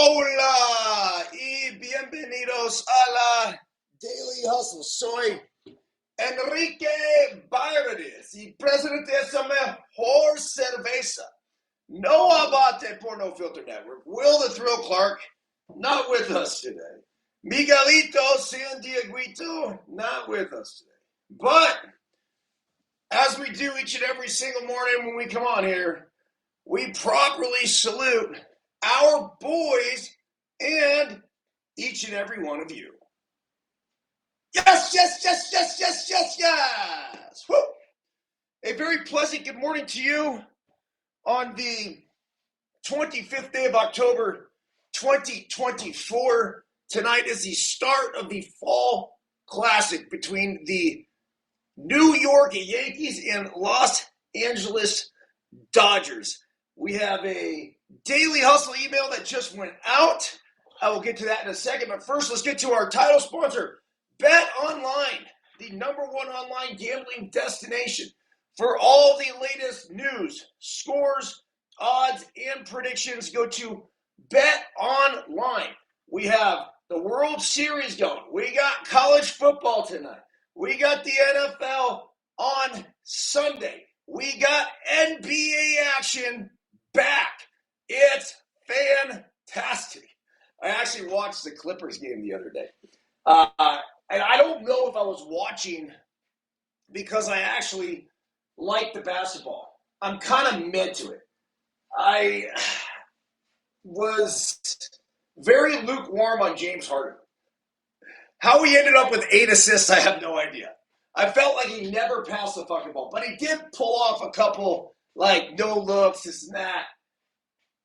Hola y bienvenidos a la Daily Hustle. Soy Enrique Byrnes y presidente de esa mejor cerveza. No Abate por No Filter Network. Will the Thrill Clark, not with us today. Miguelito San Dieguito, not with us today. But as we do each and every single morning when we come on here, we properly salute our boys and each and every one of you. Yes, yes, yes, yes, yes, yes, yes. Woo. A very pleasant good morning to you on the 25th day of October, 2024. Tonight is the start of the Fall Classic between the New York Yankees and Los Angeles Dodgers. We have a Daily Hustle email that just went out. I will get to that in a second, but first let's get to our title sponsor, Bet Online, the number one online gambling destination for all the latest news, scores, odds, and predictions. Go to Bet Online. We have the World Series going. We got college football tonight. We got the NFL on Sunday. We got NBA action back. It's fantastic. I actually watched the Clippers game the other day. And I don't know if I was watching because I actually like the basketball. I'm kind of mid to it. I was very lukewarm on James Harden. How he ended up with 8 assists, I have no idea. I felt like he never passed the fucking ball, but he did pull off a couple, like, no looks, this and that.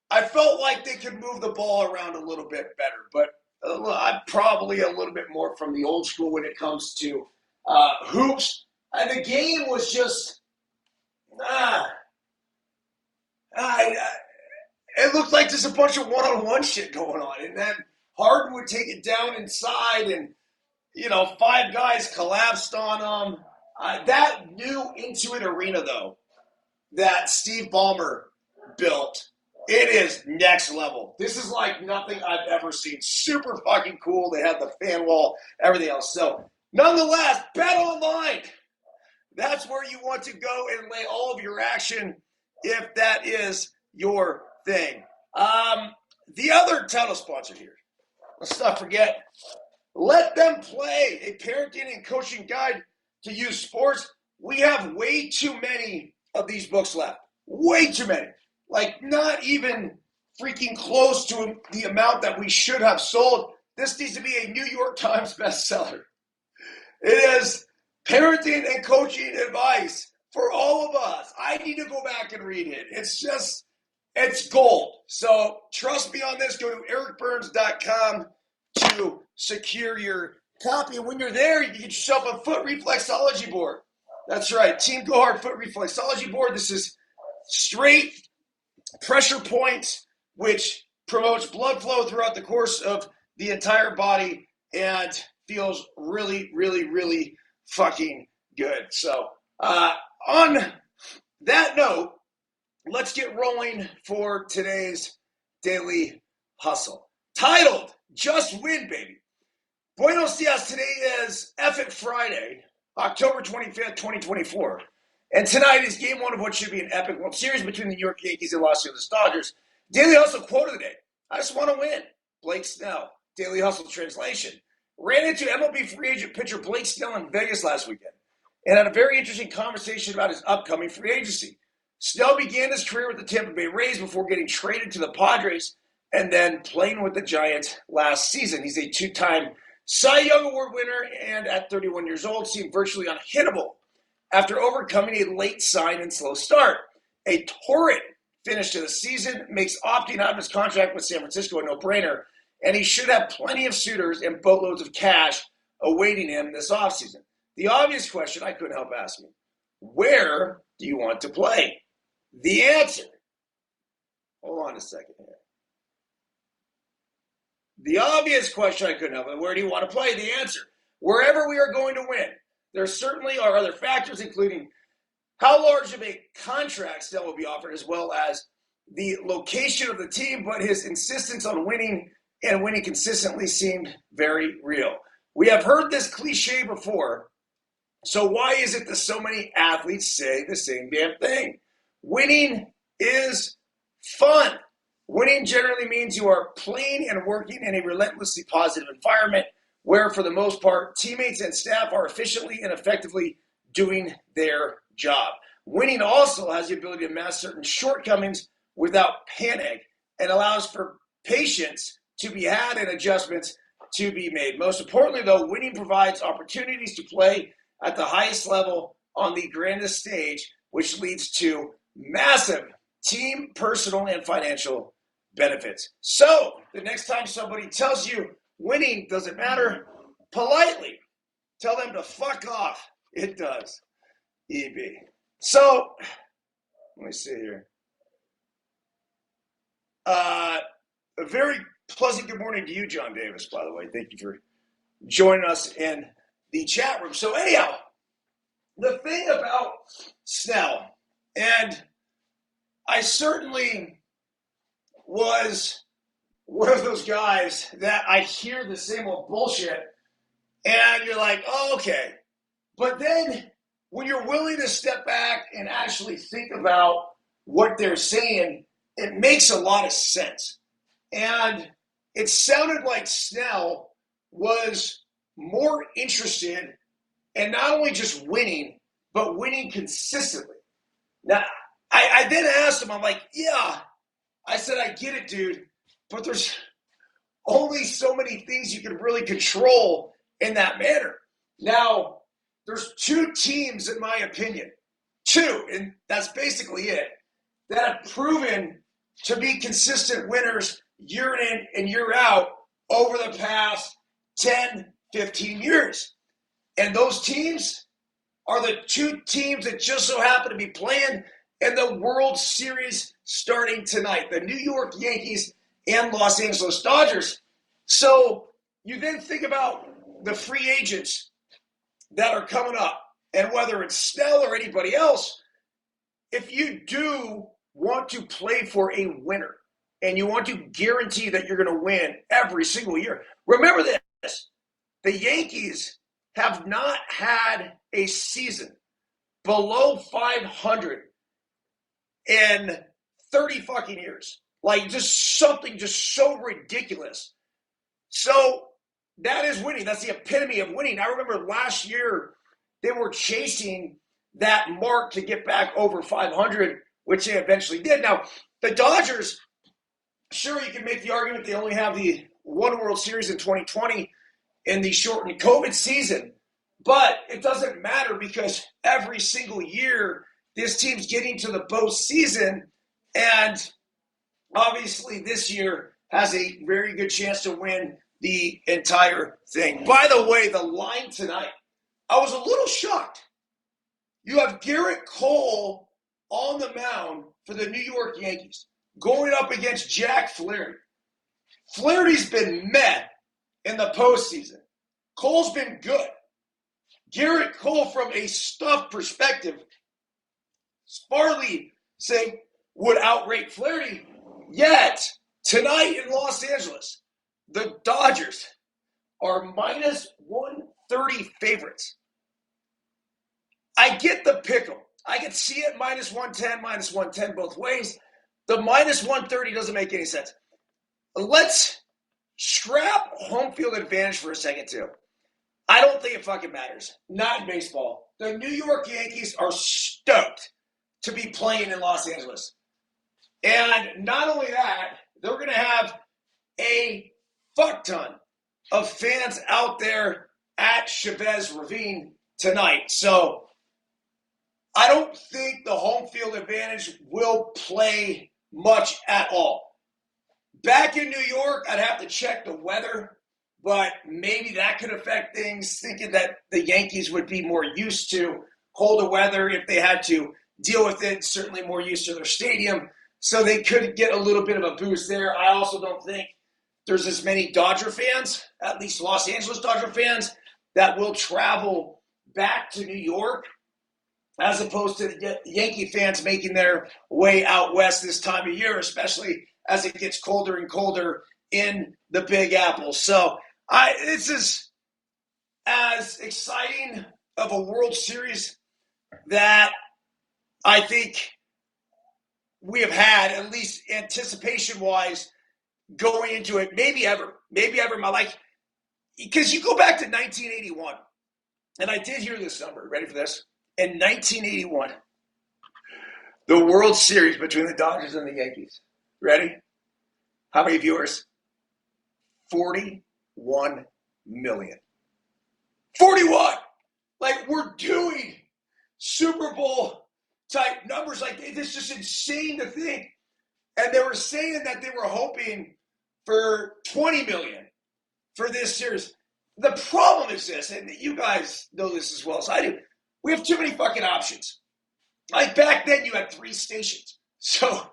I felt like they could move the ball around a little bit better, but I'm probably a little bit more from the old school when it comes to hoops. And the game was just, it looked like there's a bunch of one-on-one shit going on. And then Harden would take it down inside and, 5 guys collapsed on him. That new Intuit Arena, though, that Steve Ballmer built, it is next level. This is like nothing I've ever seen. Super fucking cool. They have the fan wall, everything else. So, nonetheless, Bet Online. That's where you want to go and lay all of your action if that is your thing. The other title sponsor here, let's not forget, Let Them Play, a parenting and coaching guide to use sports. We have way too many of these books left. Way too many. Like, not even freaking close to the amount that we should have sold. This needs to be a New York Times bestseller. It is parenting and coaching advice for all of us. I need to go back and read it. It's gold. So trust me on this. Go to ericbyrnes.com to secure your copy. And when you're there, you can get yourself a foot reflexology board. That's right. Team Go Hard Foot Reflexology Board. This is straight pressure points, which promotes blood flow throughout the course of the entire body and feels really, really, really fucking good. So on that note, let's get rolling for today's Daily Hustle. Titled, Just Win, Baby. Buenos dias. Today is Epic Friday, October 25th, 2024. And tonight is game one of what should be an epic World Series between the New York Yankees and Los Angeles Dodgers. Daily Hustle quote of the day. I just want to win. Blake Snell. Daily Hustle translation. Ran into MLB free agent pitcher Blake Snell in Vegas last weekend and had a very interesting conversation about his upcoming free agency. Snell began his career with the Tampa Bay Rays before getting traded to the Padres and then playing with the Giants last season. He's a 2-time Cy Young Award winner and at 31 years old seemed virtually unhittable after overcoming a late sign and slow start. A torrid finish to the season makes opting out of his contract with San Francisco a no-brainer, and he should have plenty of suitors and boatloads of cash awaiting him this offseason. The obvious question I couldn't help asking, where do you want to play? The answer, hold on a second here. The obvious question I couldn't help, where do you want to play? The answer, wherever we are going to win. There certainly are other factors, including how large of a contract Snell will be offered, as well as the location of the team, but his insistence on winning and winning consistently seemed very real. We have heard this cliche before, so why is it that so many athletes say the same damn thing? Winning is fun. Winning generally means you are playing and working in a relentlessly positive environment where, for the most part, teammates and staff are efficiently and effectively doing their job. Winning also has the ability to mask certain shortcomings without panic and allows for patience to be had and adjustments to be made. Most importantly, though, winning provides opportunities to play at the highest level on the grandest stage, which leads to massive team, personal, and financial benefits. So the next time somebody tells you winning doesn't matter, politely tell them to fuck off. It does. EB. So let me see here. A very pleasant good morning to you, John Davis, by the way. Thank you for joining us in the chat room. So anyhow, the thing about Snell, and I certainly was one of those guys that I hear the same old bullshit, and you're like, oh, okay. But then when you're willing to step back and actually think about what they're saying, it makes a lot of sense. And it sounded like Snell was more interested in not only just winning, but winning consistently. Now, I then asked him, I'm like, yeah, I said, I get it, dude, but there's only so many things you can really control in that manner. Now, there's two teams, in my opinion, and that's basically it, that have proven to be consistent winners year in and year out over the past 10, 15 years. And those teams are the two teams that just so happen to be playing in the World Series starting tonight, the New York Yankees and Los Angeles Dodgers. So you then think about the free agents that are coming up, and whether it's Snell or anybody else, if you do want to play for a winner and you want to guarantee that you're going to win every single year, remember this: the Yankees have not had a season below 500 in 30 fucking years. Like, just something just so ridiculous. So that is winning. That's the epitome of winning. I remember last year they were chasing that mark to get back over 500, which they eventually did. Now, the Dodgers, sure, you can make the argument they only have the one World Series in 2020 in the shortened COVID season, but it doesn't matter because every single year this team's getting to the postseason, and obviously this year has a very good chance to win the entire thing. By the way, the line tonight, I was a little shocked. You have Garrett Cole on the mound for the New York Yankees going up against Jack Flaherty. Flaherty's been meh in the postseason. Cole's been good. Garrett Cole, from a stuff perspective, Sparley saying would outrate Flaherty. Yet, tonight in Los Angeles, the Dodgers are minus 130 favorites. I get the pick'em. I can see it minus 110 both ways. The minus 130 doesn't make any sense. Let's scrap home field advantage for a second, too. I don't think it fucking matters. Not in baseball. The New York Yankees are stoked to be playing in Los Angeles. And not only that, they're going to have a fuck ton of fans out there at Chavez Ravine tonight. So I don't think the home field advantage will play much at all. Back in New York, I'd have to check the weather, but maybe that could affect things, thinking that the Yankees would be more used to colder weather if they had to deal with it, certainly more used to their stadium, so they could get a little bit of a boost there. I also don't think there's as many Dodger fans, at least Los Angeles Dodger fans, that will travel back to New York as opposed to the Yankee fans making their way out west this time of year, especially as it gets colder and colder in the Big Apple. So this is as exciting of a World Series that I think we have had, at least anticipation-wise, going into it, maybe ever in my life. Because you go back to 1981, and I did hear this number. Ready for this? In 1981, the World Series between the Dodgers and the Yankees. Ready? How many viewers? 41 million. 41! Like, we're doing Super Bowl type numbers. Like, it's just insane to think. And they were saying that they were hoping for 20 million for this series. The problem is this, and you guys know this as well as I do. We have too many fucking options. Like back then, you had 3 stations. So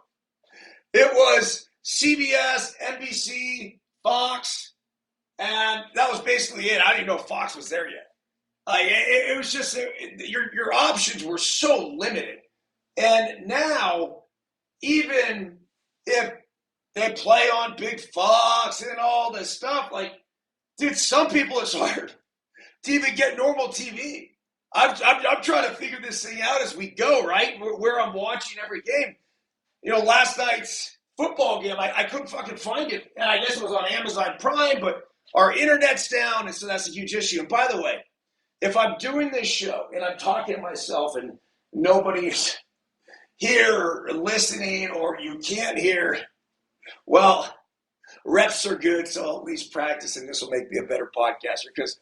it was CBS, NBC, Fox, and that was basically it. I didn't even know Fox was there yet. It was just your options were so limited. And now, even if they play on Big Fox and all this stuff, like, dude, some people it's hard to even get normal TV. I'm trying to figure this thing out as we go, right? Where I'm watching every game. You know, last night's football game, I couldn't fucking find it. And I guess it was on Amazon Prime, but our internet's down, and so that's a huge issue. And by the way, if I'm doing this show and I'm talking to myself and nobody's here or listening or you can't hear, well, reps are good, so I'll at least practice, and this will make me a better podcaster because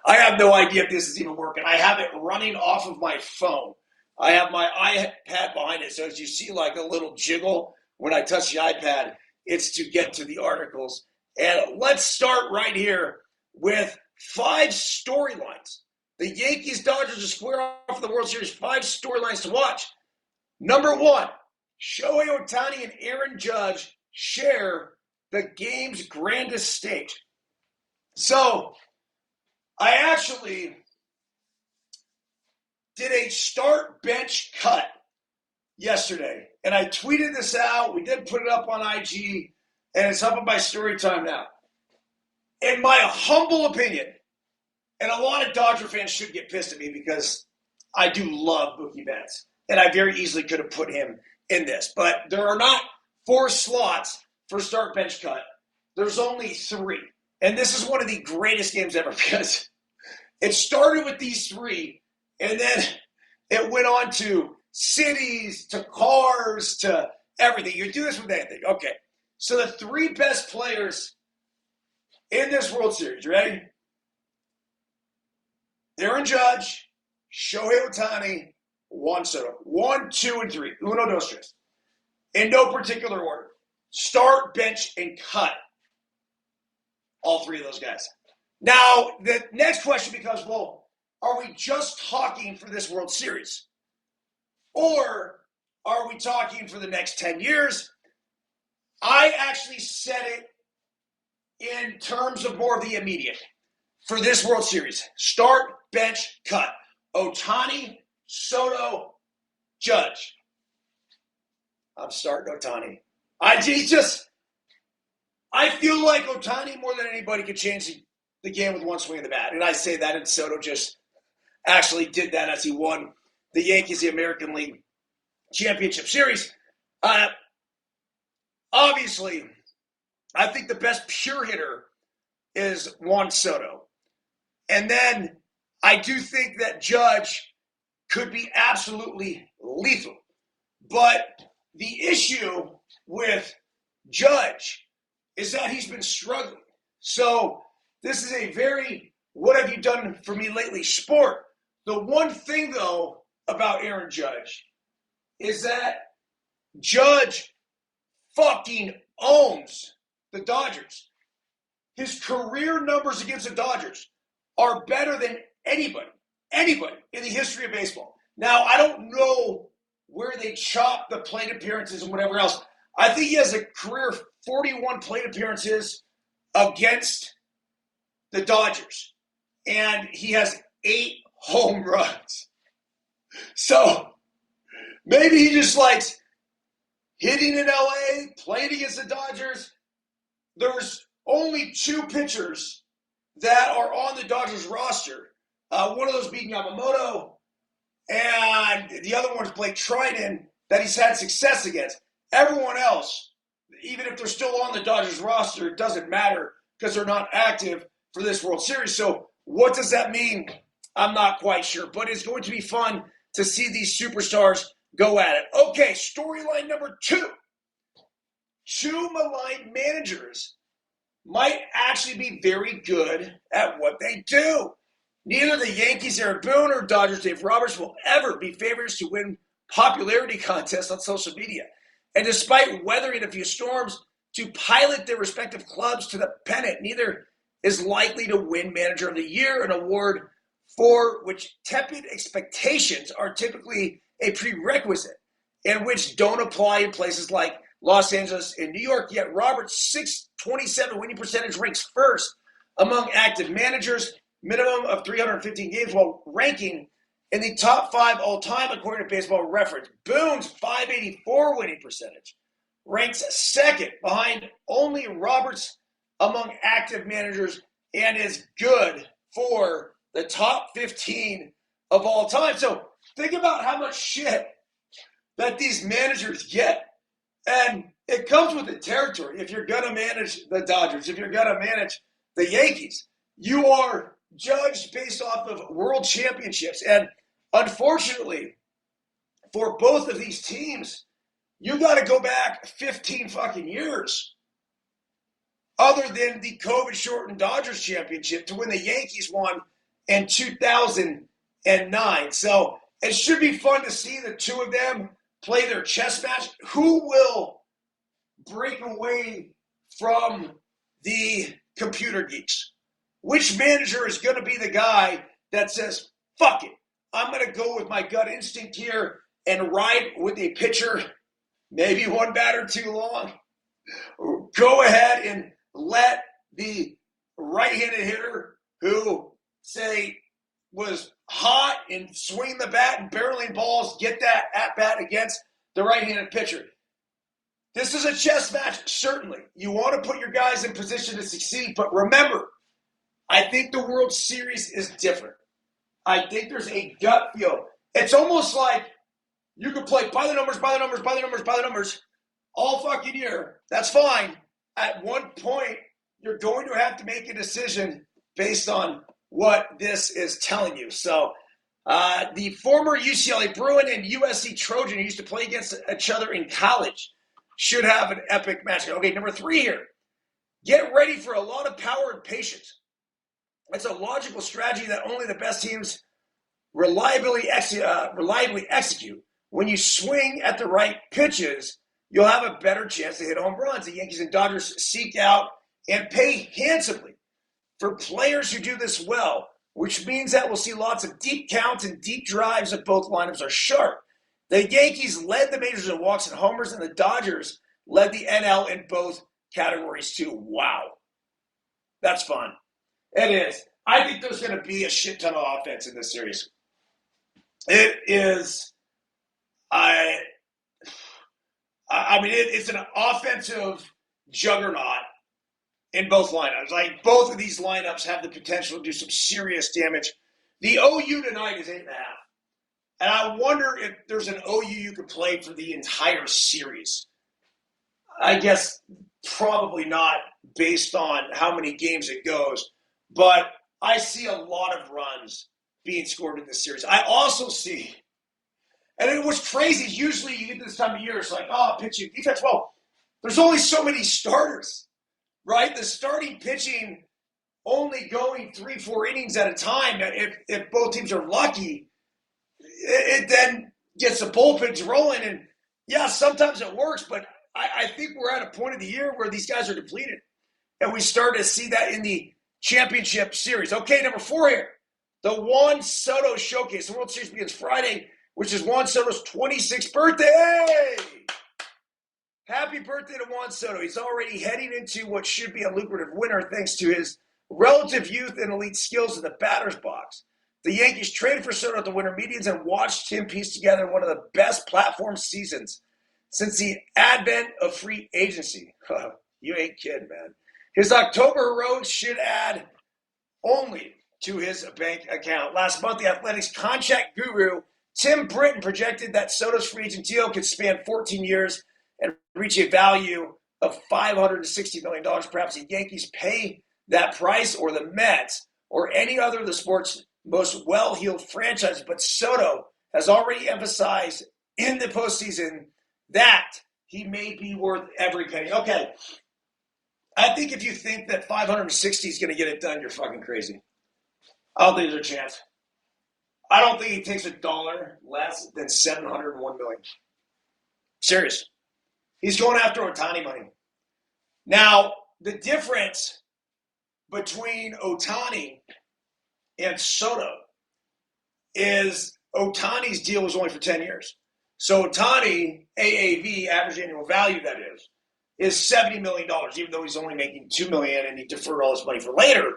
I have no idea if this is even working. I have it running off of my phone. I have my iPad behind it, so as you see like a little jiggle when I touch the iPad, it's to get to the articles. And let's start right here with 5 storylines. The Yankees, Dodgers are square off the World Series. 5 storylines to watch. Number 1, Shohei Ohtani and Aaron Judge share the game's grandest stage. So I actually did a start bench cut yesterday, and I tweeted this out. We did put it up on IG, and it's up on my story time now. In my humble opinion, and a lot of Dodger fans should get pissed at me because I do love Mookie Betts, and I very easily could have put him in this, but there are not 4 slots for start bench cut. There's only 3. And this is one of the greatest games ever because it started with these 3, and then it went on to cities, to cars, to everything. You do this with anything. Okay. So the 3 best players in this World Series, ready? Aaron Judge, Shohei Ohtani, Juan Soto. 1, 2, and 3. Uno, dos, tres. In no particular order. Start, bench, and cut all 3 of those guys. Now, the next question becomes, well, are we just talking for this World Series? Or are we talking for the next 10 years? I actually said it in terms of more of the immediate. For this World Series, start, bench, cut. Ohtani, Soto, Judge. I'm starting Ohtani. I feel like Ohtani more than anybody could change the game with one swing of the bat. And I say that, and Soto just actually did that as he won the Yankees the American League Championship Series. Obviously, I think the best pure hitter is Juan Soto. And then I do think that Judge could be absolutely lethal. But the issue with Judge is that he's been struggling. So this is a very what have you done for me lately sport. The one thing, though, about Aaron Judge is that Judge fucking owns the Dodgers. His career numbers against the Dodgers are better than anybody in the history of baseball. Now, I don't know where they chop the plate appearances and whatever else. I think he has a career 41 plate appearances against the Dodgers. And he has 8 home runs. So maybe he just likes hitting in LA, playing against the Dodgers. There's only two pitchers that are on the Dodgers roster. One of those being Yamamoto, and the other one's Blake Trinan that he's had success against. Everyone else, even if they're still on the Dodgers roster, it doesn't matter because they're not active for this World Series. So what does that mean? I'm not quite sure, but it's going to be fun to see these superstars go at it. Okay, storyline number 2. Two maligned managers might actually be very good at what they do. Neither the Yankees' Eric Byrnes or Dodgers' Dave Roberts will ever be favorites to win popularity contests on social media. And despite weathering a few storms to pilot their respective clubs to the pennant, neither is likely to win Manager of the Year, an award for which tepid expectations are typically a prerequisite and which don't apply in places like Los Angeles and New York. Yet Roberts' .627 winning percentage ranks first among active managers, minimum of 315 games, while ranking in the top 5 all-time according to Baseball Reference. Boone's .584 winning percentage ranks second behind only Roberts among active managers and is good for the top 15 of all time. So think about how much shit that these managers get. And it comes with the territory. If you're going to manage the Dodgers, if you're going to manage the Yankees, you are judged based off of world championships. And unfortunately, for both of these teams, you got to go back 15 fucking years other than the COVID-shortened Dodgers championship to when the Yankees won in 2009. So it should be fun to see the two of them play their chess match. Who will break away from the computer geeks? Which manager is going to be the guy that says, fuck it, I'm going to go with my gut instinct here and ride with a pitcher, maybe one batter too long? Go ahead and let the right-handed hitter who, say, was hot and swinging the bat and barreling balls get that at-bat against the right-handed pitcher. This is a chess match, certainly. You want to put your guys in position to succeed, but remember, I think the World Series is different. I think there's a gut feel. It's almost like you can play by the numbers, by the numbers, by the numbers, by the numbers all fucking year. That's fine. At one point, you're going to have to make a decision based on what this is telling you. So the former UCLA Bruin and USC Trojan who used to play against each other in college should have an epic match. Okay, number 3 here. Get ready for a lot of power and patience. It's a logical strategy that only the best teams reliably execute. When you swing at the right pitches, you'll have a better chance to hit home runs. The Yankees and Dodgers seek out and pay handsomely for players who do this well, which means that we'll see lots of deep counts and deep drives if both lineups are sharp. The Yankees led the majors in walks and homers, and the Dodgers led the NL in both categories too. Wow. That's fun. It is. I think there's going to be a shit ton of offense in this series. It is. I mean, it's an offensive juggernaut in both lineups. Like, both of these lineups have the potential to do some serious damage. The OU tonight is 8.5. And I wonder if there's an OU you could play for the entire series. I guess probably not based on how many games it goes. But I see a lot of runs being scored in this series. I also see, and it was crazy, usually you get this time of year, it's like, oh, pitching, defense. Well, there's only so many starters, right? The starting pitching only going 3-4 innings at a time. If both teams are lucky, it then gets the bullpens rolling. And yeah, sometimes it works, but I think we're at a point of the year where these guys are depleted. And we start to see that in the championship series. Okay, number 4 here. The Juan Soto Showcase. The World Series begins Friday, which is Juan Soto's 26th birthday. Hey! Happy birthday to Juan Soto. He's already heading into what should be a lucrative winter thanks to his relative youth and elite skills in the batter's box. The Yankees traded for Soto at the winter meetings and watched him piece together one of the best platform seasons since the advent of free agency. You ain't kidding, man. His October heroics should add only to his bank account. Last month, the Athletics contract guru Tim Britton projected that Soto's free agent deal could span 14 years and reach a value of $560 million. Perhaps the Yankees pay that price, or the Mets, or any other of the sport's most well-heeled franchises. But Soto has already emphasized in the postseason that he may be worth every penny. Okay, I think if you think that 560 is going to get it done, you're fucking crazy. I don't think there's a chance. I don't think he takes a dollar less than $701 million. Serious. He's going after Ohtani money. Now, the difference between Ohtani and Soto is Ohtani's deal was only for 10 years. So Ohtani, AAV, average annual value, that is $70 million, even though he's only making $2 million and he deferred all his money for later.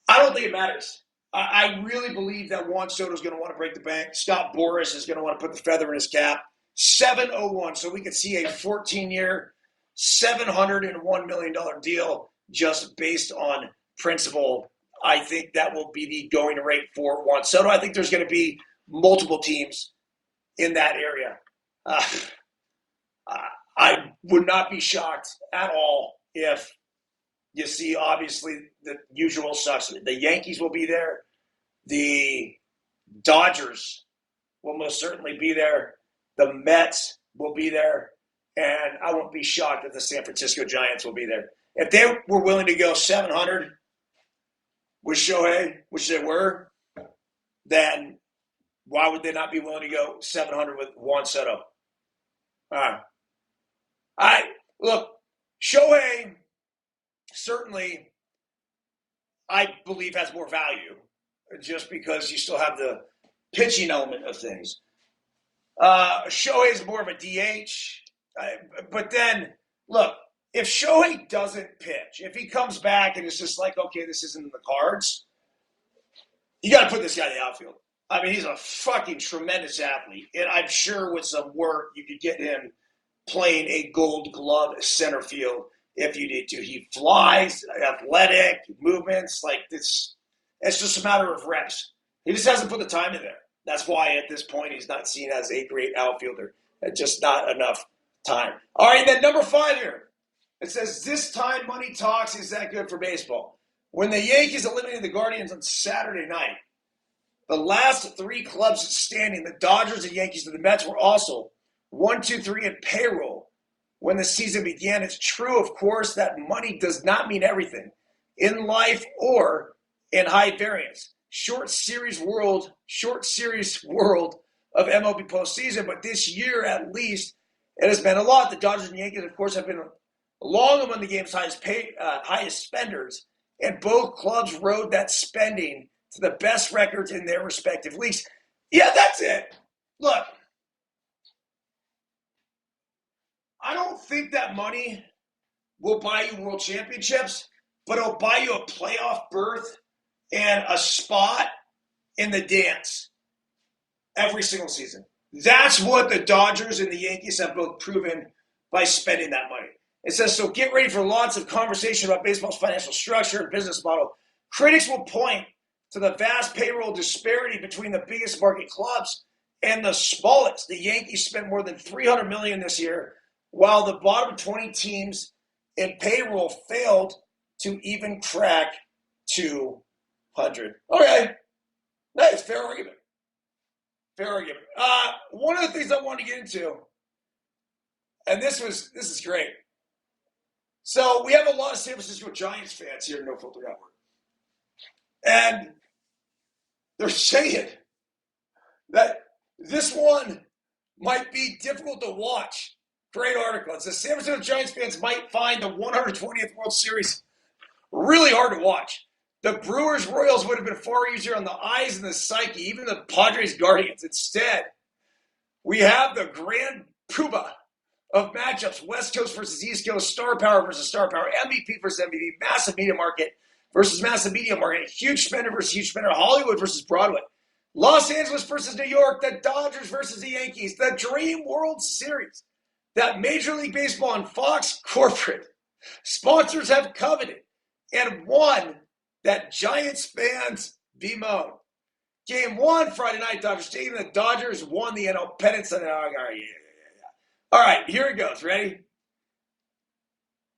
I don't think it matters. I really believe that Juan Soto is going to want to break the bank. Scott Boras is going to want to put the feather in his cap. 701, so we could see a 14-year, $701 million deal just based on principle. I think that will be the going rate for Juan Soto. I think there's going to be multiple teams in that area. I would not be shocked at all if you see, obviously, the usual suspects. The Yankees will be there. The Dodgers will most certainly be there. The Mets will be there. And I won't be shocked if the San Francisco Giants will be there. If they were willing to go 700 with Shohei, which they were, then why would they not be willing to go 700 with Juan Soto? Look, Shohei certainly, I believe, has more value just because you still have the pitching element of things. Shohei is more of a DH. But then, look, if Shohei doesn't pitch, if he comes back and it's just like, okay, this isn't in the cards, you got to put this guy in the outfield. I mean, he's a fucking tremendous athlete. And I'm sure with some work, you could get him playing a Gold Glove center field if you need to. He flies, athletic, movements, like this. It's just a matter of reps. He just hasn't put the time in there. That's why at this point he's not seen as a great outfielder. It's just not enough time. All right, then number 5 here. It says, this time money talks. Is that good for baseball? When the Yankees eliminated the Guardians on Saturday night, the last 3 clubs standing, the Dodgers, the Yankees, and the Mets, were also 1, 2, 3 in payroll when the season began. It's true, of course, that money does not mean everything in life or in high variance. Short series world of MLB postseason, but this year at least, it has been a lot. The Dodgers and Yankees, of course, have been long among the game's highest spenders, and both clubs rode that spending to the best records in their respective leagues. Yeah, that's it. Look, I don't think that money will buy you world championships, but it'll buy you a playoff berth and a spot in the dance every single season. That's what the Dodgers and the Yankees have both proven by spending that money. It says, so get ready for lots of conversation about baseball's financial structure and business model. Critics will point to the vast payroll disparity between the biggest market clubs and the smallest. The Yankees spent more than $300 million this year, while the bottom 20 teams in payroll failed to even crack 200. Okay, nice, fair argument. Fair argument. One of the things I wanted to get into, and this is great. So we have a lot of San Francisco Giants fans here in No Filter Network, and they're saying that this one might be difficult to watch. Great article. It says San Francisco Giants fans might find the 120th World Series really hard to watch. The Brewers-Royals would have been far easier on the eyes and the psyche, even the Padres-Guardians. Instead, we have the grand poobah of matchups, West Coast versus East Coast, star power versus star power, MVP versus MVP, massive media market, versus massive media market. Huge spender versus huge spender. Hollywood versus Broadway. Los Angeles versus New York. The Dodgers versus the Yankees. The Dream World Series that Major League Baseball and Fox corporate sponsors have coveted and won that Giants fans bemoan. Game 1, Friday night, Dodger Stadium. The Dodgers won the NL pennant. All right, here it goes. Ready?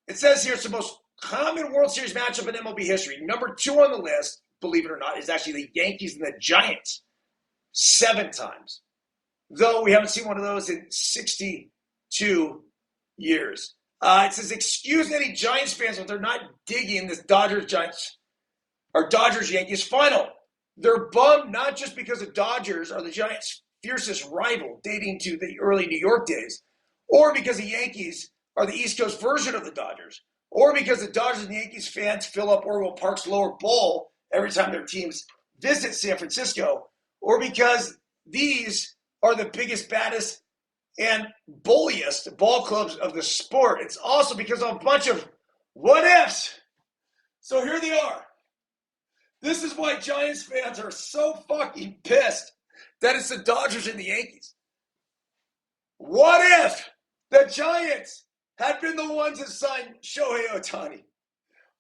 It says here it's the most common World Series matchup in MLB history. Number 2 on the list, believe it or not, is actually the Yankees and the Giants. 7 times. Though we haven't seen one of those in 62 years. It says, excuse any Giants fans if they're not digging this Dodgers-Yankees final. They're bummed not just because the Dodgers are the Giants' fiercest rival dating to the early New York days, or because the Yankees are the East Coast version of the Dodgers, or because the Dodgers and Yankees fans fill up Orwell Park's lower bowl every time their teams visit San Francisco, or because these are the biggest, baddest, and bulliest ball clubs of the sport. It's also because of a bunch of what ifs. So here they are. This is why Giants fans are so fucking pissed that it's the Dodgers and the Yankees. What if the Giants had been the ones that signed Shohei Ohtani?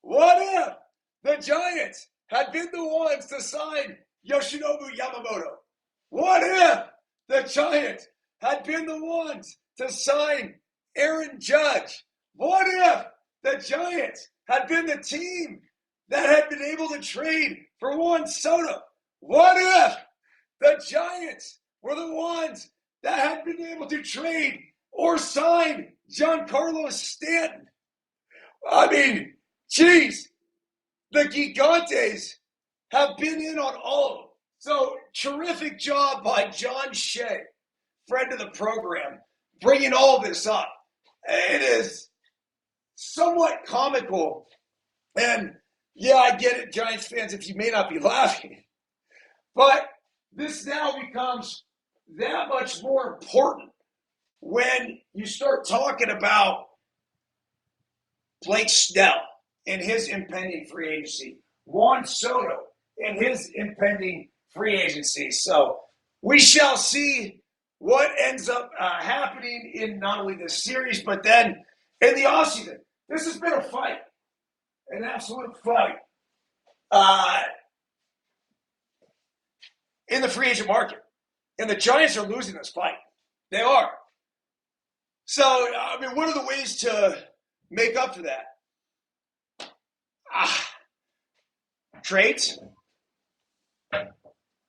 What if the Giants had been the ones to sign Yoshinobu Yamamoto? What if the Giants had been the ones to sign Aaron Judge? What if the Giants had been the team that had been able to trade for Juan Soto? What if the Giants were the ones that had been able to trade or sign Giancarlo Stanton? I mean, geez, the Gigantes have been in on all of them. So terrific job by John Shea, friend of the program, bringing all this up. It is somewhat comical. And yeah, I get it, Giants fans, if you may not be laughing. But this now becomes that much more important when you start talking about Blake Snell and his impending free agency, Juan Soto and his impending free agency. So we shall see what ends up happening in not only this series, but then in the offseason. This has been a fight, an absolute fight in the free agent market. And the Giants are losing this fight. They are. So, I mean, what are the ways to make up for that? Trades,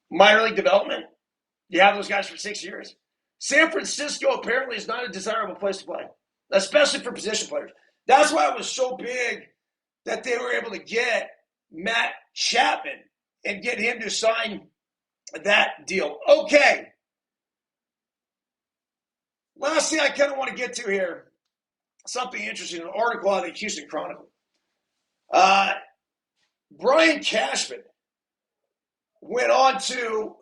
minor league development. You have those guys for 6 years. San Francisco apparently is not a desirable place to play, especially for position players. That's why it was so big that they were able to get Matt Chapman and get him to sign that deal. Okay. Last thing I kind of want to get to here, something interesting, an article out of the Houston Chronicle. Brian Cashman went on to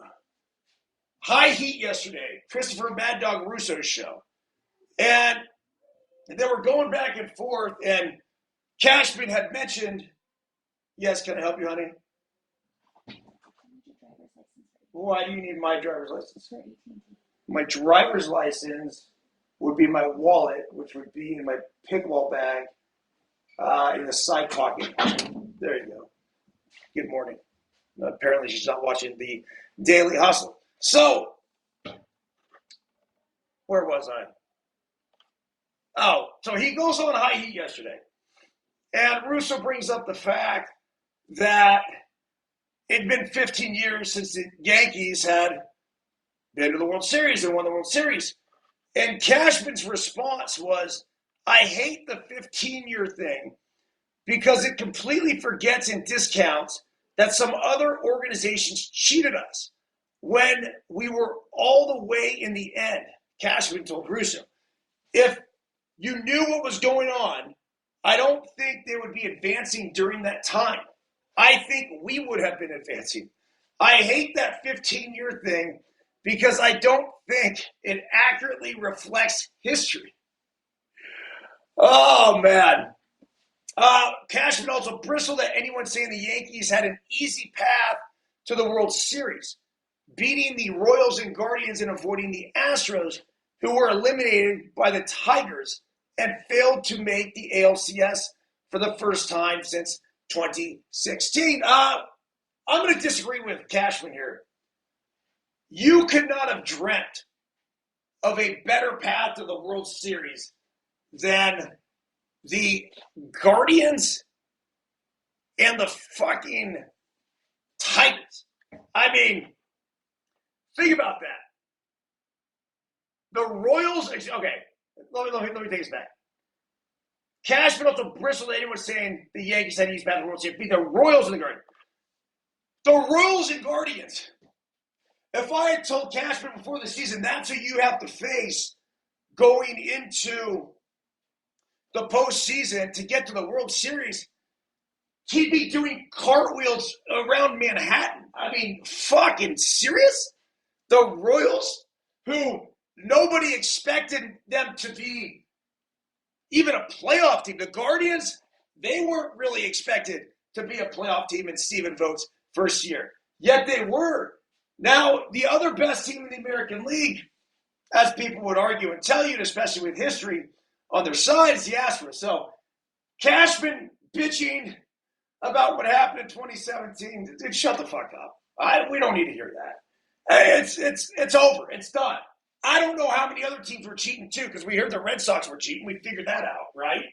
High Heat yesterday, Christopher Mad Dog Russo's show. And they were going back and forth, and Cashman had mentioned, yes, can I help you, honey? Why do you need my driver's license? My driver's license would be my wallet, which would be in my pickleball bag in the side pocket. There you go. Good morning. Apparently she's not watching the Daily Hustle. So, where was I? Oh, so he goes on High Heat yesterday. And Russo brings up the fact that it'd been 15 years since the Yankees had been to the World Series and won the World Series. And Cashman's response was, I hate the 15-year thing because it completely forgets and discounts that some other organizations cheated us when we were all the way in the end. Cashman told Russo, if you knew what was going on, I don't think they would be advancing during that time. I think we would have been advancing. I hate that 15-year thing because I don't think it accurately reflects history. Oh, man. Cashman also bristled at anyone saying the Yankees had an easy path to the World Series, beating the Royals and Guardians and avoiding the Astros, who were eliminated by the Tigers and failed to make the ALCS for the first time since 2016. I'm going to disagree with Cashman here. You could not have dreamt of a better path to the World Series than the Guardians and the fucking Tigers. I mean, think about that. The Royals, okay, let me take this back. Cashman also bristled at anyone saying the Yankees had East Path to the World Series. Beat the Royals and the Guardians. The Royals and Guardians. If I had told Cashman before the season that's who you have to face going into the postseason to get to the World Series, he'd be doing cartwheels around Manhattan. I mean, fucking serious? The Royals, who nobody expected them to be even a playoff team. The Guardians, they weren't really expected to be a playoff team in Steven Vogt's first year. Yet they were. Now, the other best team in the American League, as people would argue and tell you, especially with history on their side, is the Astros. So, Cashman bitching about what happened in 2017, dude, shut the fuck up. We don't need to hear that. It's over. It's done. I don't know how many other teams were cheating too, because we heard the Red Sox were cheating. We figured that out, right?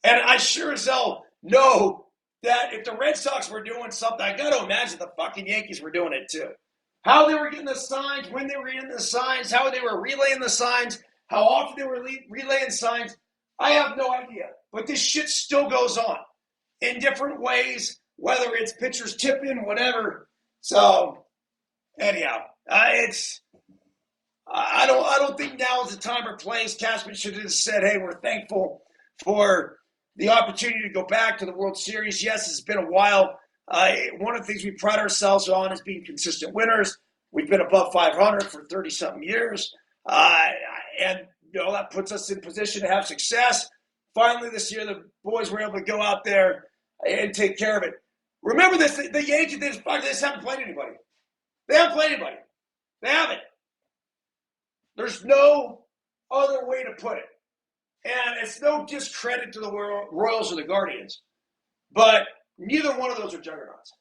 And I sure as hell know that if the Red Sox were doing something, I got to imagine the fucking Yankees were doing it too. How they were getting the signs, when they were getting the signs, how they were relaying the signs, how often they were relaying signs, I have no idea. But this shit still goes on in different ways, whether it's pitchers tipping, whatever. So, anyhow, I don't think now is the time or place. Cashman should have said, hey, we're thankful for the opportunity to go back to the World Series. Yes, it's been a while. One of the things we pride ourselves on is being consistent winners. We've been above 500 for 30-something years. And that puts us in position to have success. Finally, this year, the boys were able to go out there and take care of it. Remember this, the Yankees, they just haven't played anybody. They haven't played anybody. They haven't. There's no other way to put it. And it's no discredit to the Royals or the Guardians. But neither one of those are juggernauts.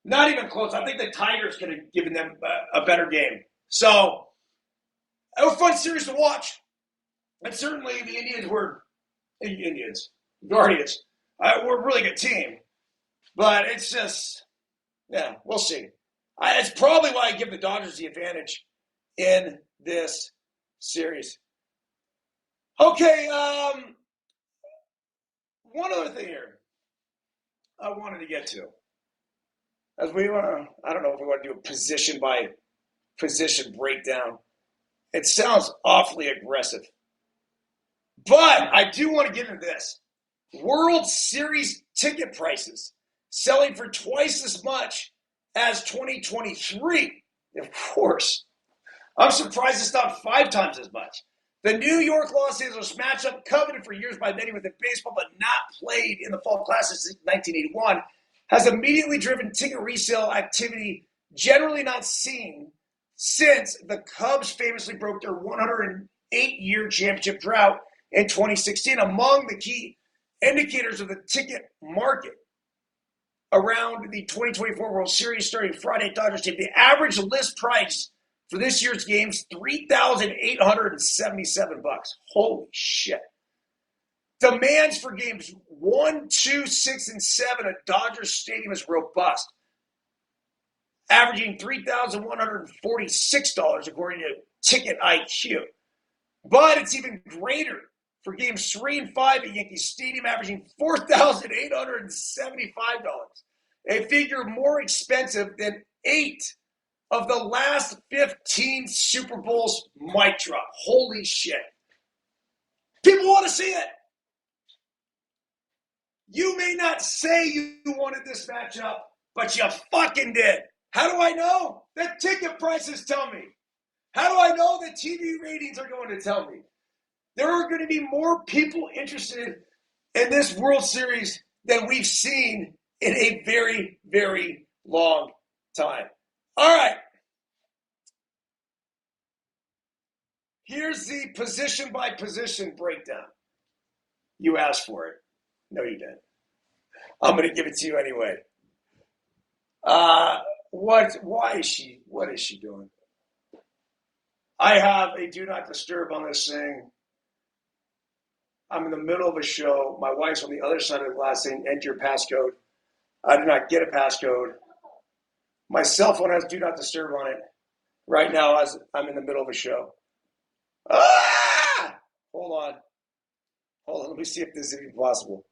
Not even close. I think the Tigers could have given them a better game. So, it was a fun series to watch. And certainly the Guardians, were a really good team. But it's just, yeah, we'll see. It's probably why I give the Dodgers the advantage in this series. Okay, one other thing here I wanted to get to. As I don't know if we want to do a position by position breakdown. It sounds awfully aggressive. But I do want to get into this. World Series ticket prices selling for twice as much as 2023. Of course. I'm surprised it's not 5 times as much. The New York-Los Angeles matchup, coveted for years by many within baseball but not played in the fall classic since 1981, has immediately driven ticket resale activity generally not seen since the Cubs famously broke their 108-year championship drought in 2016. Among the key indicators of the ticket market around the 2024 World Series starting Friday at Dodgers Stadium, the average list price for this year's games, $3,877. Holy shit. Demands for games 1, 2, 6, and 7 at Dodger Stadium is robust, averaging $3,146 according to Ticket IQ. But it's even greater for games 3 and 5 at Yankee Stadium, averaging $4,875, a figure more expensive than 8 of the last 15 Super Bowls mic drop. Holy shit. People want to see it. You may not say you wanted this matchup, but you fucking did. How do I know? The ticket prices tell me. How do I know the TV ratings are going to tell me? There are going to be more people interested in this World Series than we've seen in a very, very long time. All right. Here's the position by position breakdown. You asked for it. No, you didn't. I'm going to give it to you anyway. What is she doing? I have a do not disturb on this thing. I'm in the middle of a show. My wife's on the other side of the glass saying, enter your passcode. I did not get a passcode. My cell phone has do not disturb on it right now as I'm in the middle of a show. Ah! Hold on. Let me see if this is even possible.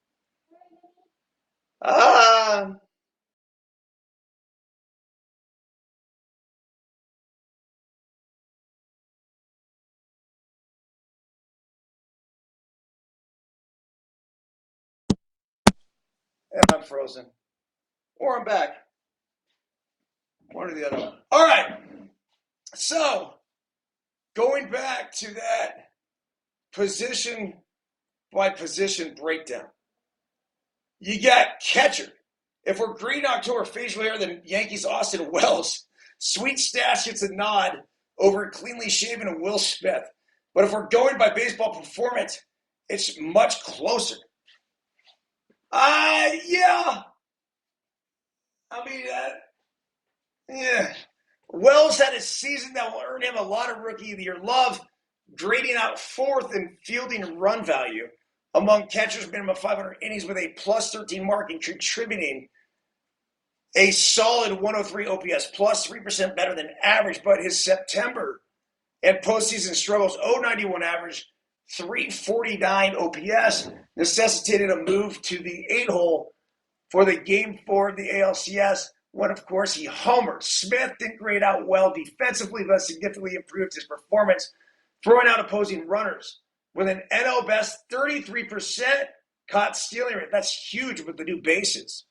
And I'm frozen. Or I'm back. One or the other. All right. So, going back to that position by position breakdown. You got catcher. If we're green October facial hair, then Yankees Austin Wells. Sweet Stash gets a nod over cleanly shaven Will Smith. But if we're going by baseball performance, it's much closer. Yeah. Yeah. Wells had a season that will earn him a lot of Rookie of the Year love, grading out fourth in fielding run value among catchers minimum 500 innings with a plus 13 mark and contributing a solid 103 OPS, plus 3% better than average. But his September and postseason struggles, 091 average, 349 OPS, necessitated a move to the 8-hole for the Game 4 of the ALCS, when, of course, he homered. Smith didn't grade out well defensively, but significantly improved his performance, throwing out opposing runners with an NL best 33% caught stealing rate. That's huge with the new bases.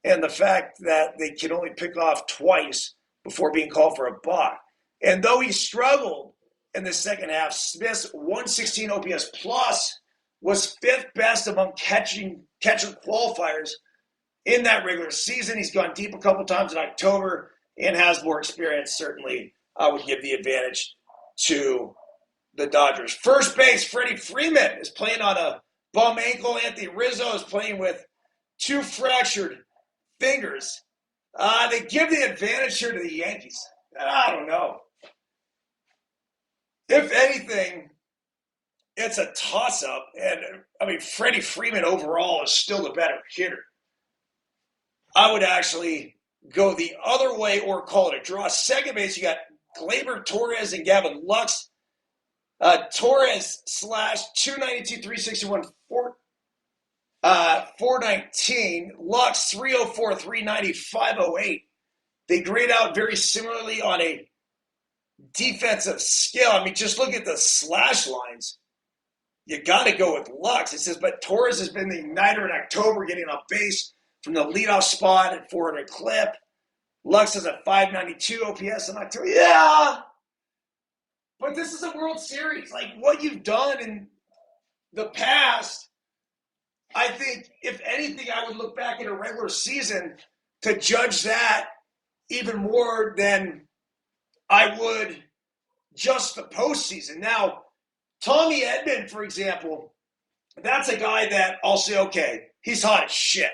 And the fact that they can only pick off twice before being called for a balk. And though he struggled in the second half, Smith's 116 OPS plus was fifth best among catcher qualifiers in that regular season. He's gone deep a couple times in October and has more experience. Certainly, I would give the advantage to the Dodgers. First base, Freddie Freeman is playing on a bum ankle. Anthony Rizzo is playing with two fractured fingers. They give the advantage here to the Yankees. I don't know. If anything, it's a toss-up. And, Freddie Freeman overall is still the better hitter. I would actually go the other way or call it a draw. Second base, you got Gleyber Torres and Gavin Lux. Torres slash 292, 361, 419. Lux 304, 390, 508. They grade out very similarly on a defensive scale. Just look at the slash lines. You got to go with Lux. It says, but Torres has been the igniter in October, getting on base from the leadoff spot at 400 clip. Lux has a 592 OPS in October. Yeah, but this is a World Series. Like what you've done in the past, I think, if anything, I would look back at a regular season to judge that even more than I would just the postseason. Now, Tommy Edman, for example, that's a guy that I'll say, okay, he's hot as shit,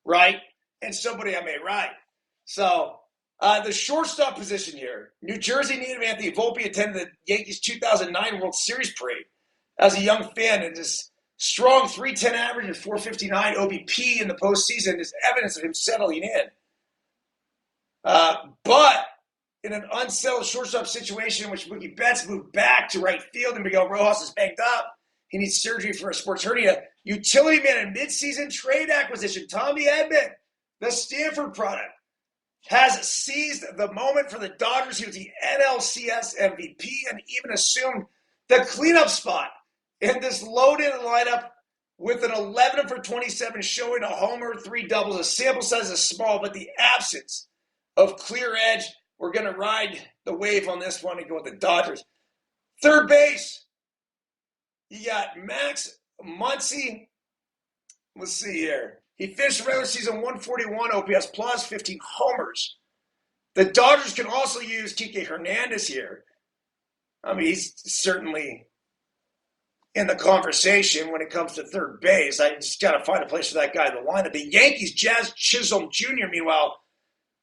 right? And somebody I may ride. So the shortstop position here, New Jersey native Anthony Volpe attended the Yankees 2009 World Series parade as a young fan, and his strong 310 average and 459 OBP in the postseason is evidence of him settling in. But in an unsettled shortstop situation in which Mookie Betts moved back to right field and Miguel Rojas is banged up, he needs surgery for a sports hernia. Utility man and midseason trade acquisition, Tommy Edman, the Stanford product, has seized the moment for the Dodgers. He was the NLCS MVP and even assumed the cleanup spot in this loaded lineup with an 11 for 27 showing, a homer, 3 doubles. The sample size is small, but the absence of clear edge, we're going to ride the wave on this one and go with the Dodgers. Third base, you got Max Muncy Let's see here. He finished the regular season 141 OPS plus, 15 homers. The Dodgers can also use Kike Hernandez here. I mean, he's certainly in the conversation when it comes to third base. I just got to find a place for that guy in the lineup. The Yankees, Jazz Chisholm Jr., meanwhile,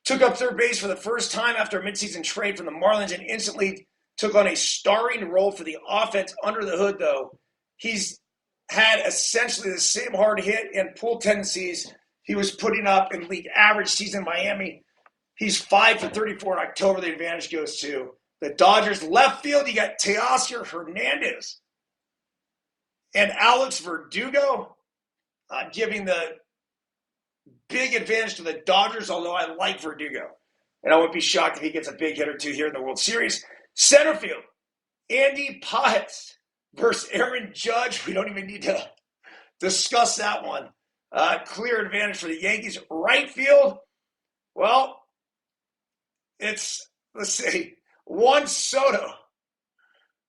took up third base for the first time after a midseason trade from the Marlins and instantly took on a starring role for the offense. Under the hood, though, he's had essentially the same hard hit and pull tendencies he was putting up in league average season in Miami. He's 5 for 34 in October. The advantage goes to the Dodgers. Left field, you got Teoscar Hernandez and Alex Verdugo, giving the big advantage to the Dodgers, although I like Verdugo. And I wouldn't be shocked if he gets a big hit or two here in the World Series. Center field, Andy Potts versus Aaron Judge. We don't even need to discuss that one. Clear advantage for the Yankees. Right field, well, it's, let's see, Juan Soto,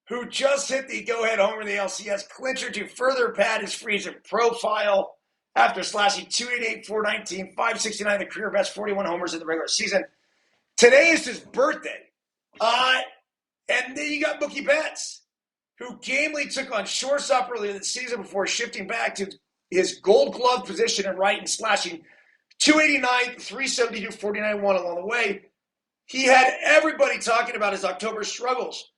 who just hit the go-ahead homer in the LCS clincher to further pad his freezer profile after slashing 288, 419, 569, the career best, 41 homers in the regular season. Today is his birthday. And then you got Mookie Betts, who gamely took on shortstop earlier this season before shifting back to his gold glove position at right and slashing 289, 372, 49, 1 along the way. He had everybody talking about his October struggles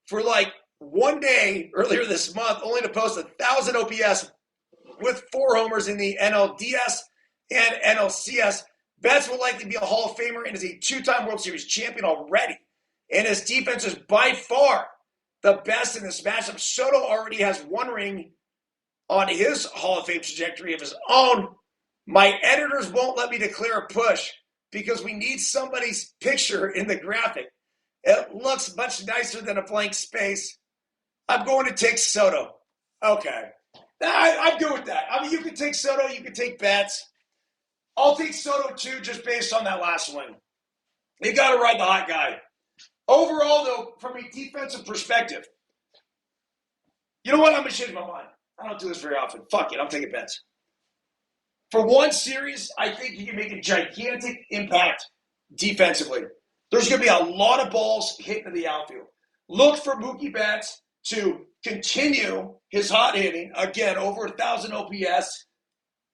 for like one day earlier this month, only to post 1,000 OPS with 4 homers in the NLDS and NLCS. Betts will likely be a Hall of Famer and is a 2-time World Series champion already. And his defense is by far the best in this matchup. Soto already has 1 ring on his Hall of Fame trajectory of his own. My editors won't let me declare a push because we need somebody's picture in the graphic. It looks much nicer than a blank space. I'm going to take Soto. Okay. I'm good with that. I mean, you can take Soto, you can take Betts. I'll take Soto too, just based on that last win. You got to ride the hot guy. Overall, though, from a defensive perspective, you know what? I'm going to change my mind. I don't do this very often. Fuck it. I'm taking Betts. For one series, I think he can make a gigantic impact defensively. There's going to be a lot of balls hitting to the outfield. Look for Mookie Betts to continue his hot hitting. Again, over 1,000 OPS,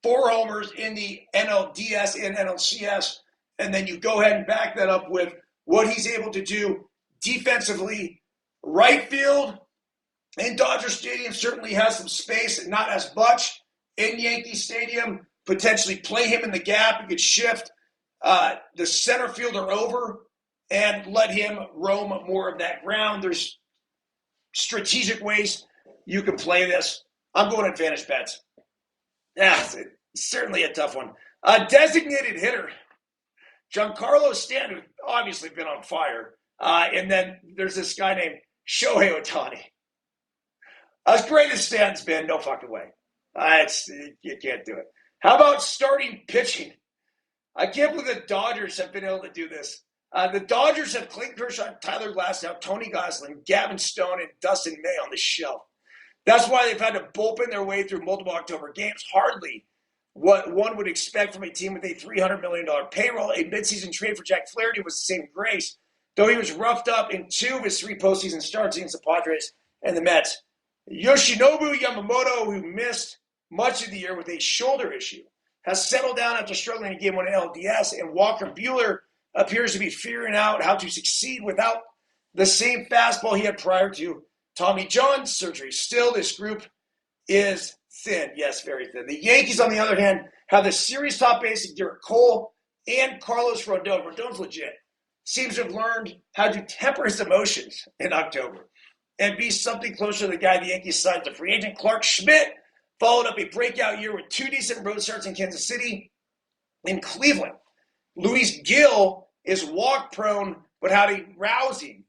4 homers in the NLDS and NLCS. And then you go ahead and back that up with what he's able to do defensively. Right field in Dodger Stadium certainly has some space, and not as much in Yankee Stadium. Potentially play him in the gap. You could shift the center fielder over and let him roam more of that ground. There's strategic ways you can play this. I'm going advantage Betts. Yeah, it's certainly a tough one. Designated hitter, Giancarlo Stanton, who's obviously been on fire. And then there's this guy named Shohei Ohtani. As great as Stanton's been, no fucking way. You can't do it. How about starting pitching? I can't believe the Dodgers have been able to do this. The Dodgers have Clayton Kershaw, Tyler Glasnow, Tony Gosselin, Gavin Stone, and Dustin May on the shelf. That's why they've had to bullpen their way through multiple October games. Hardly what one would expect from a team with a $300 million payroll. A midseason trade for Jack Flaherty was the same grace, though he was roughed up in 2 of his 3 postseason starts against the Padres and the Mets. Yoshinobu Yamamoto, who missed much of the year with a shoulder issue, has settled down after struggling in Game 1 LDS, and Walker Buehler appears to be figuring out how to succeed without the same fastball he had prior to Tommy John surgery. Still, this group is thin. Yes, very thin. The Yankees, on the other hand, have the series top ace of Garrett Cole and Carlos Rodon. Rodon's legit. Seems to have learned how to temper his emotions in October and be something closer to the guy the Yankees signed as a free agent. Clark Schmidt followed up a breakout year with 2 decent road starts in Kansas City and Cleveland. Luis Gil is walk-prone, but had a rousing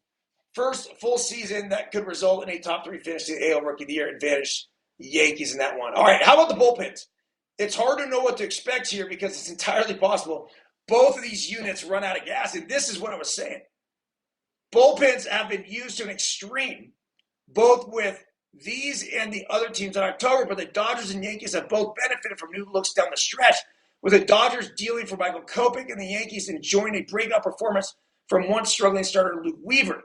first full season that could result in a top 3 finish to the AL Rookie of the Year. Advantage Yankees in that one. All right, how about the bullpens? It's hard to know what to expect here because it's entirely possible both of these units run out of gas, and this is what I was saying. Bullpens have been used to an extreme, both with these and the other teams in October, but the Dodgers and Yankees have both benefited from new looks down the stretch, with the Dodgers dealing for Michael Kopech and the Yankees enjoying a breakout performance from once struggling starter Luke Weaver.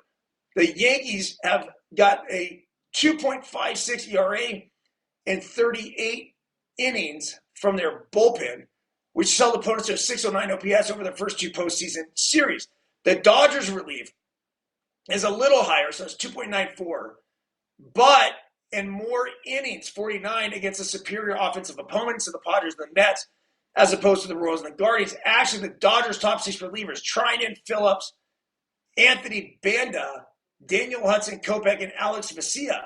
The Yankees have got a 2.56 ERA in 38 innings from their bullpen, which held opponents to a 609 OPS over the first two postseason series. The Dodgers' relief is a little higher, so it's 2.94, but in more innings, 49 against a superior offensive opponents of the Padres and the Mets, as opposed to the Royals and the Guardians. Actually, the Dodgers' top six relievers, Trinan Phillips, Anthony Banda, Daniel Hudson, Kopech, and Alex Vesia,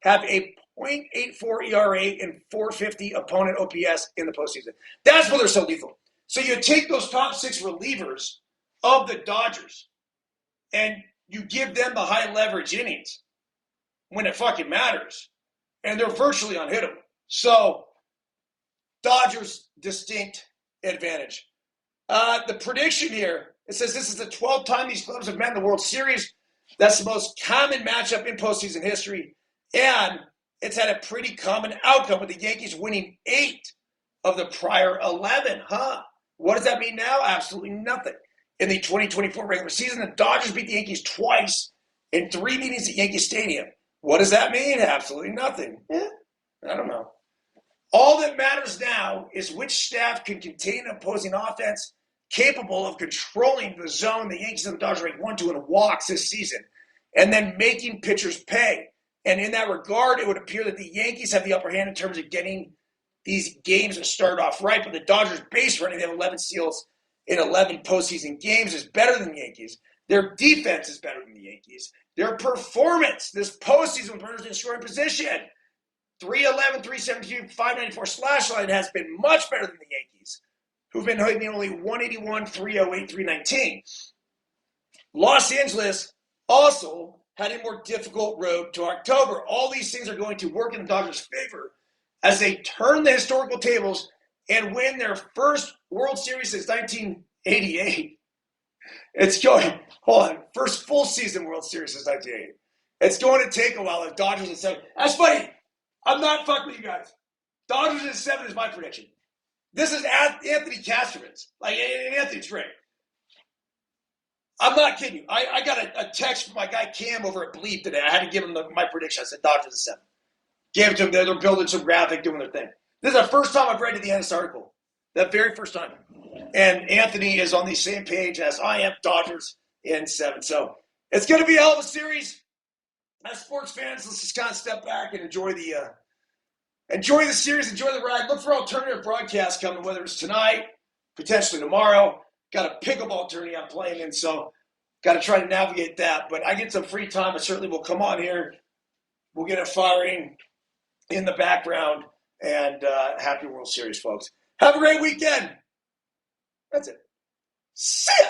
have a .84 ERA and 450 opponent OPS in the postseason. That's why they're so lethal. So you take those top six relievers of the Dodgers and you give them the high leverage innings when it fucking matters, and they're virtually unhittable. So Dodgers distinct advantage. The prediction here, it says this is the 12th time these clubs have met in the World Series. That's the most common matchup in postseason history, and it's had a pretty common outcome, with the Yankees winning 8 of the prior 11. What does that mean now? Absolutely nothing. In the 2024 regular season, the Dodgers beat the Yankees twice in 3 meetings at Yankee Stadium. What does that mean? Absolutely nothing. I don't know. All that matters now is which staff can contain an opposing offense capable of controlling the zone. The Yankees and the Dodgers rank 1-2 in walks this season, and then making pitchers pay. And in that regard, it would appear that the Yankees have the upper hand in terms of getting these games to start off right. But the Dodgers' base running, they have 11 steals in 11 postseason games, is better than the Yankees. Their defense is better than the Yankees. Their performance this postseason with runners in scoring position, 311, 372, 594 slash line, has been much better than the Yankees, who've been hitting only 181, 308, 319. Los Angeles also had a more difficult road to October. All these things are going to work in the Dodgers' favor as they turn the historical tables and win their first World Series since 1988. It's going, first full season World Series since 1988. It's going to take a while. The Dodgers at 7. That's funny. I'm not fucking with you guys. Dodgers at 7 is my prediction. This is Anthony Castrovitz. Anthony's great. I'm not kidding you. I got a text from my guy Cam over at Bleep today. I had to give him my prediction. I said Dodgers at 7. Gave it to him. They're building some graphic, doing their thing. This is the first time I've read to the end of this article. The very first time. And Anthony is on the same page as I am, Dodgers in 7. So it's going to be a hell of a series. As sports fans, let's just kind of step back and enjoy the series, enjoy the ride. Look for alternative broadcasts coming, whether it's tonight, potentially tomorrow. Got a pickleball tourney I'm playing in, so got to try to navigate that. But I get some free time. I certainly will come on here. We'll get it firing in the background. And happy World Series, folks. Have a great weekend. That's it. See ya.